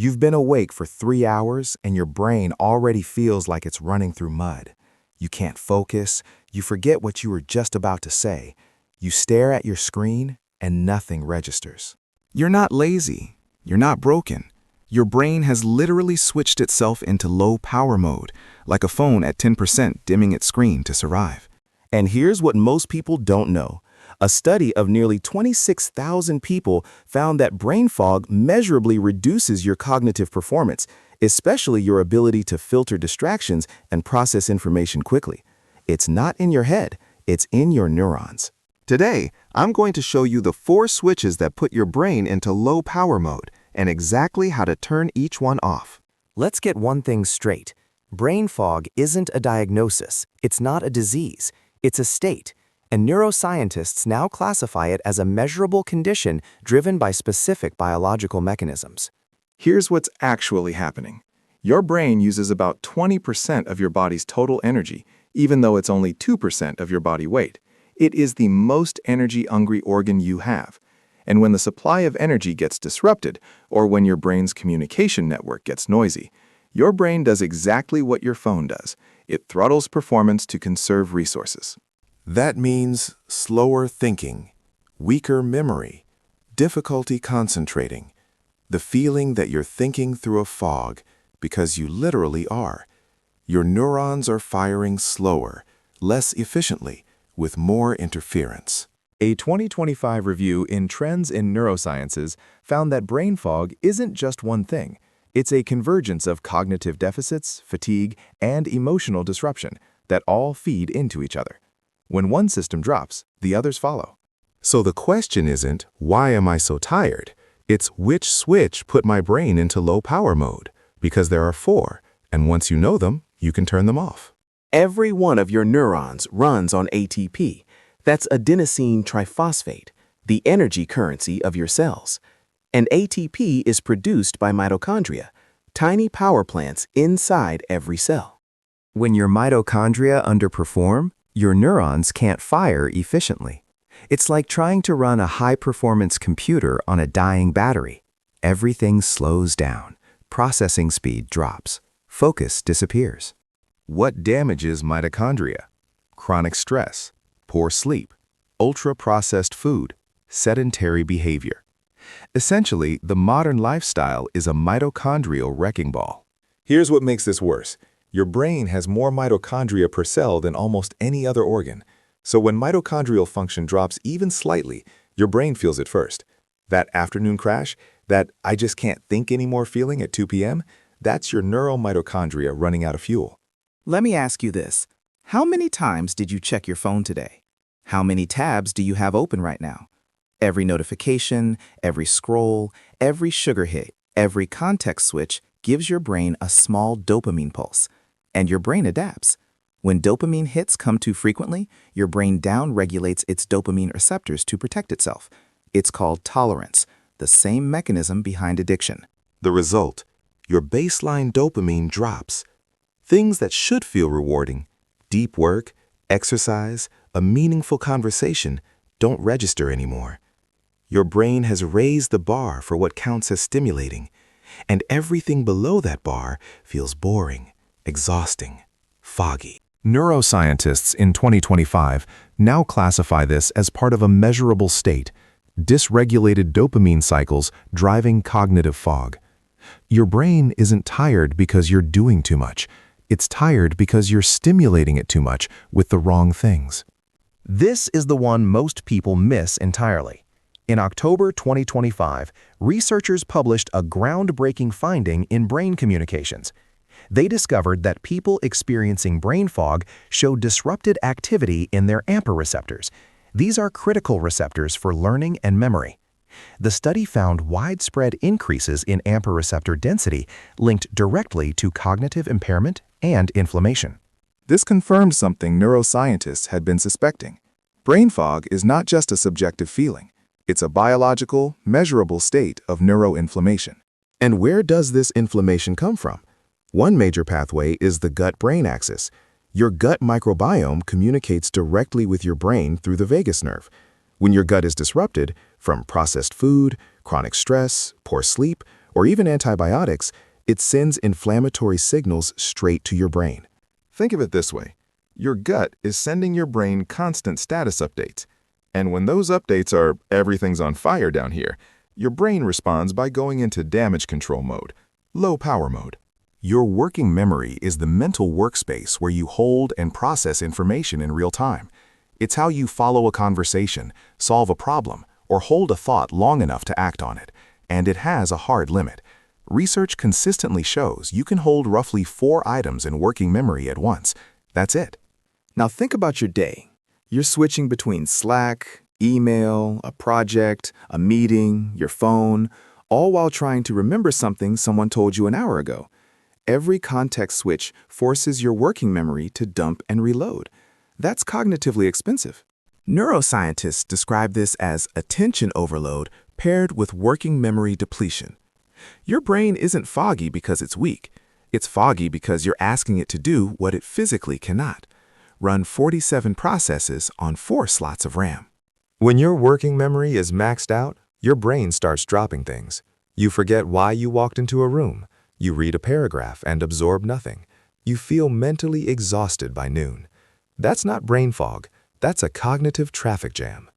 You've been awake for 3 hours and your brain already feels like it's running through mud. You can't focus, you forget what you were just about to say. You stare at your screen and nothing registers. You're not lazy. You're not broken. Your brain has literally switched itself into low power mode, like a phone at 10% dimming its screen to survive. And here's what most people don't know. A study of nearly 26,000 people found that brain fog measurably reduces your cognitive performance, especially your ability to filter distractions and process information quickly. It's not in your head, it's in your neurons. Today, I'm going to show you the 4 switches that put your brain into low power mode and exactly how to turn each one off. Let's get one thing straight. Brain fog isn't a diagnosis. It's not a disease. It's a state. And neuroscientists now classify it as a measurable condition driven by specific biological mechanisms. Here's what's actually happening. Your brain uses about 20% of your body's total energy, even though it's only 2% of your body weight. It is the most energy-hungry organ you have. And when the supply of energy gets disrupted, or when your brain's communication network gets noisy, your brain does exactly what your phone does. It throttles performance to conserve resources. That means slower thinking, weaker memory, difficulty concentrating, the feeling that you're thinking through a fog because you literally are. Your neurons are firing slower, less efficiently, with more interference. A 2025 review in Trends in Neurosciences found that brain fog isn't just one thing. It's a convergence of cognitive deficits, fatigue, and emotional disruption that all feed into each other. When one system drops, the others follow. So the question isn't, why am I so tired? It's which switch put my brain into low power mode? Because there are 4, and once you know them, you can turn them off. Every one of your neurons runs on ATP. That's adenosine triphosphate, the energy currency of your cells. And ATP is produced by mitochondria, tiny power plants inside every cell. When your mitochondria underperform, your neurons can't fire efficiently. It's like trying to run a high-performance computer on a dying battery. Everything slows down, processing speed drops, focus disappears. What damages mitochondria? Chronic stress, poor sleep, ultra-processed food, sedentary behavior. Essentially, the modern lifestyle is a mitochondrial wrecking ball. Here's what makes this worse. Your brain has more mitochondria per cell than almost any other organ. So when mitochondrial function drops even slightly, your brain feels it first. That afternoon crash, that I just can't think anymore feeling at 2 p.m., that's your neuromitochondria running out of fuel. Let me ask you this. How many times did you check your phone today? How many tabs do you have open right now? Every notification, every scroll, every sugar hit, every context switch gives your brain a small dopamine pulse. And your brain adapts. When dopamine hits come too frequently, your brain down-regulates its dopamine receptors to protect itself. It's called tolerance, the same mechanism behind addiction. The result, your baseline dopamine drops. Things that should feel rewarding, deep work, exercise, a meaningful conversation, don't register anymore. Your brain has raised the bar for what counts as stimulating, and everything below that bar feels boring, exhausting, foggy. Neuroscientists in 2025 now classify this as part of a measurable state, dysregulated dopamine cycles driving cognitive fog. Your brain isn't tired because you're doing too much. It's tired because you're stimulating it too much with the wrong things. This is the one most people miss entirely. In October 2025, researchers published a groundbreaking finding in brain communications. They discovered that people experiencing brain fog show disrupted activity in their AMPA receptors. These are critical receptors for learning and memory. The study found widespread increases in AMPA receptor density linked directly to cognitive impairment and inflammation. This confirmed something neuroscientists had been suspecting. Brain fog is not just a subjective feeling. It's a biological, measurable state of neuroinflammation. And where does this inflammation come from? One major pathway is the gut-brain axis. Your gut microbiome communicates directly with your brain through the vagus nerve. When your gut is disrupted, from processed food, chronic stress, poor sleep, or even antibiotics, it sends inflammatory signals straight to your brain. Think of it this way. Your gut is sending your brain constant status updates. And when those updates are everything's on fire down here, your brain responds by going into damage control mode, low power mode. Your working memory is the mental workspace where you hold and process information in real time. It's how you follow a conversation, solve a problem, or hold a thought long enough to act on it. And it has a hard limit. Research consistently shows you can hold roughly 4 items in working memory at once. That's it. Now think about your day. You're switching between Slack, email, a project, a meeting, your phone, all while trying to remember something someone told you an hour ago. Every context switch forces your working memory to dump and reload. That's cognitively expensive. Neuroscientists describe this as attention overload paired with working memory depletion. Your brain isn't foggy because it's weak. It's foggy because you're asking it to do what it physically cannot. Run 47 processes on 4 slots of RAM. When your working memory is maxed out, your brain starts dropping things. You forget why you walked into a room. You read a paragraph and absorb nothing. You feel mentally exhausted by noon. That's not brain fog. That's a cognitive traffic jam.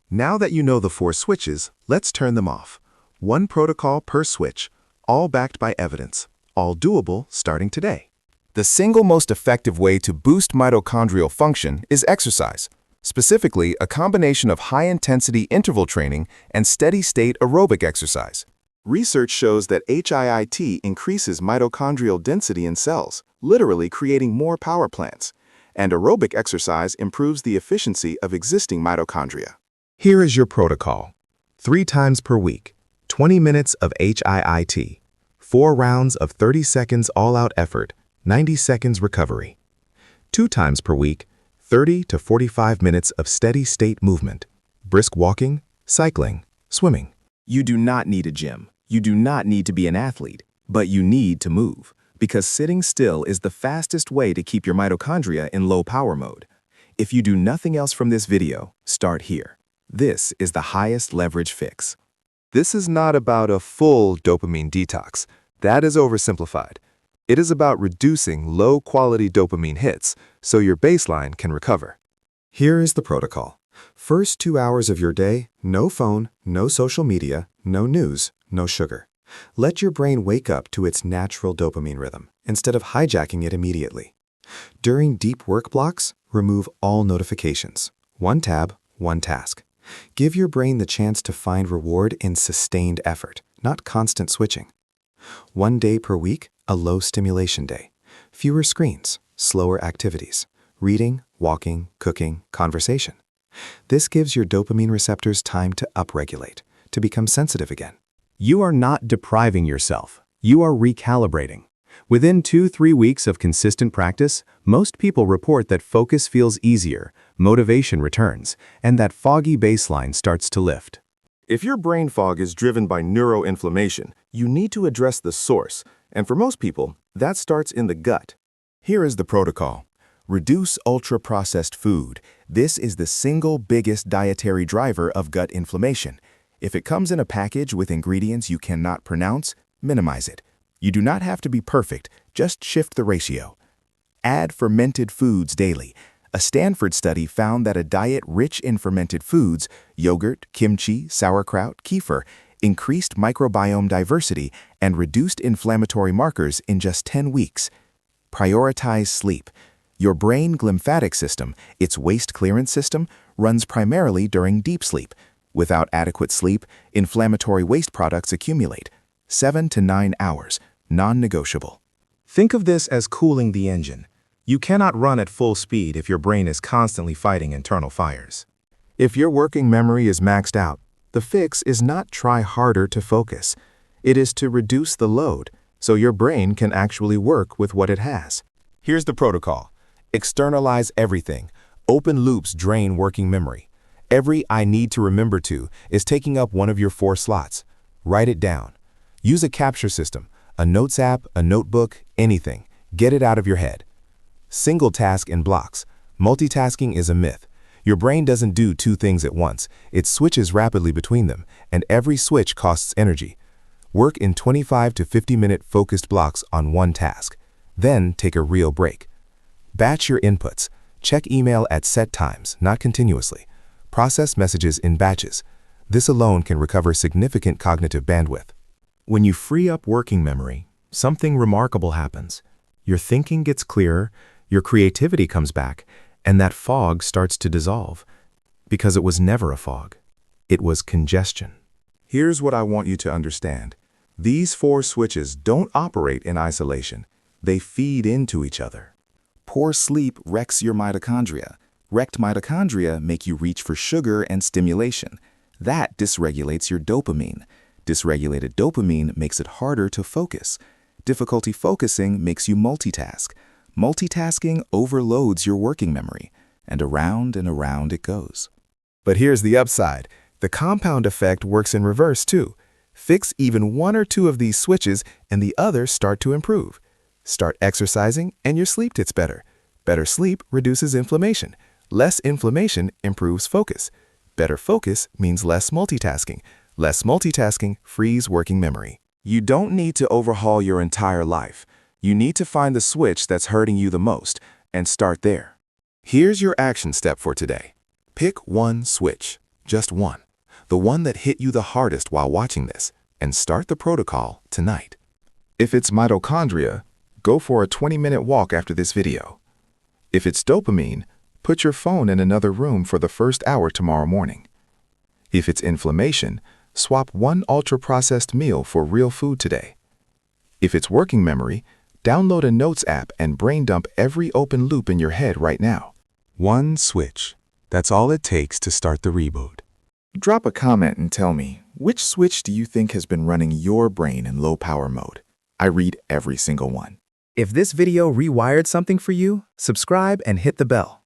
Now that you know the 4 switches, let's turn them off. 1 protocol per switch, all backed by evidence, all doable starting today. The single most effective way to boost mitochondrial function is exercise, specifically a combination of high-intensity interval training and steady-state aerobic exercise. Research shows that HIIT increases mitochondrial density in cells, literally creating more power plants. And aerobic exercise improves the efficiency of existing mitochondria. Here is your protocol. 3 times per week, 20 minutes of HIIT, 4 rounds of 30 seconds all-out effort, 90 seconds recovery. 2 times per week, 30 to 45 minutes of steady-state movement, brisk walking, cycling, swimming. You do not need a gym. You do not need to be an athlete, but you need to move, because sitting still is the fastest way to keep your mitochondria in low power mode. If you do nothing else from this video, start here. This is the highest leverage fix. This is not about a full dopamine detox. That is oversimplified. It is about reducing low-quality dopamine hits so your baseline can recover. Here is the protocol. First 2 hours of your day, no phone, no social media, no news, no sugar. Let your brain wake up to its natural dopamine rhythm instead of hijacking it immediately. During deep work blocks, remove all notifications. 1 tab, 1 task. Give your brain the chance to find reward in sustained effort, not constant switching. 1 day per week, a low stimulation day. Fewer screens, slower activities. Reading, walking, cooking, conversation. This gives your dopamine receptors time to upregulate, to become sensitive again. You are not depriving yourself. You are recalibrating. Within 2-3 weeks of consistent practice, most people report that focus feels easier, motivation returns, and that foggy baseline starts to lift. If your brain fog is driven by neuroinflammation, you need to address the source, and for most people, that starts in the gut. Here is the protocol. Reduce ultra-processed food. This is the single biggest dietary driver of gut inflammation. If it comes in a package with ingredients you cannot pronounce, minimize it. You do not have to be perfect, just shift the ratio. Add fermented foods daily. A Stanford study found that a diet rich in fermented foods, yogurt, kimchi, sauerkraut, kefir, increased microbiome diversity and reduced inflammatory markers in just 10 weeks. Prioritize sleep. Your brain glymphatic system, its waste clearance system, runs primarily during deep sleep. Without adequate sleep, inflammatory waste products accumulate. 7 to 9 hours, non-negotiable. Think of this as cooling the engine. You cannot run at full speed if your brain is constantly fighting internal fires. If your working memory is maxed out, the fix is not try harder to focus. It is to reduce the load so your brain can actually work with what it has. Here's the protocol. Externalize everything. Open loops drain working memory. Every I need to remember to is taking up one of your 4 slots. Write it down. Use a capture system, a notes app, a notebook, anything. Get it out of your head. Single task in blocks. Multitasking is a myth. Your brain doesn't do 2 things at once. It switches rapidly between them, and every switch costs energy. Work in 25 to 50-minute focused blocks on one task. Then take a real break. Batch your inputs. Check email at set times, not continuously. Process messages in batches. This alone can recover significant cognitive bandwidth. When you free up working memory, something remarkable happens. Your thinking gets clearer, your creativity comes back, and that fog starts to dissolve. Because it was never a fog. It was congestion. Here's what I want you to understand. These 4 switches don't operate in isolation. They feed into each other. Poor sleep wrecks your mitochondria. Wrecked mitochondria make you reach for sugar and stimulation. That dysregulates your dopamine. Dysregulated dopamine makes it harder to focus. Difficulty focusing makes you multitask. Multitasking overloads your working memory, and around it goes. But here's the upside. The compound effect works in reverse too. Fix even 1 or 2 of these switches and the others start to improve. Start exercising and your sleep gets better. Better sleep reduces inflammation. Less inflammation improves focus. Better focus means less multitasking. Less multitasking frees working memory. You don't need to overhaul your entire life. You need to find the switch that's hurting you the most and start there. Here's your action step for today. Pick one switch, just one, the one that hit you the hardest while watching this, and start the protocol tonight. If it's mitochondria, go for a 20-minute walk after this video. If it's dopamine, put your phone in another room for the first hour tomorrow morning. If it's inflammation, swap one ultra-processed meal for real food today. If it's working memory, download a notes app and brain dump every open loop in your head right now. One switch. That's all it takes to start the reboot. Drop a comment and tell me, which switch do you think has been running your brain in low power mode? I read every single one. If this video rewired something for you, subscribe and hit the bell.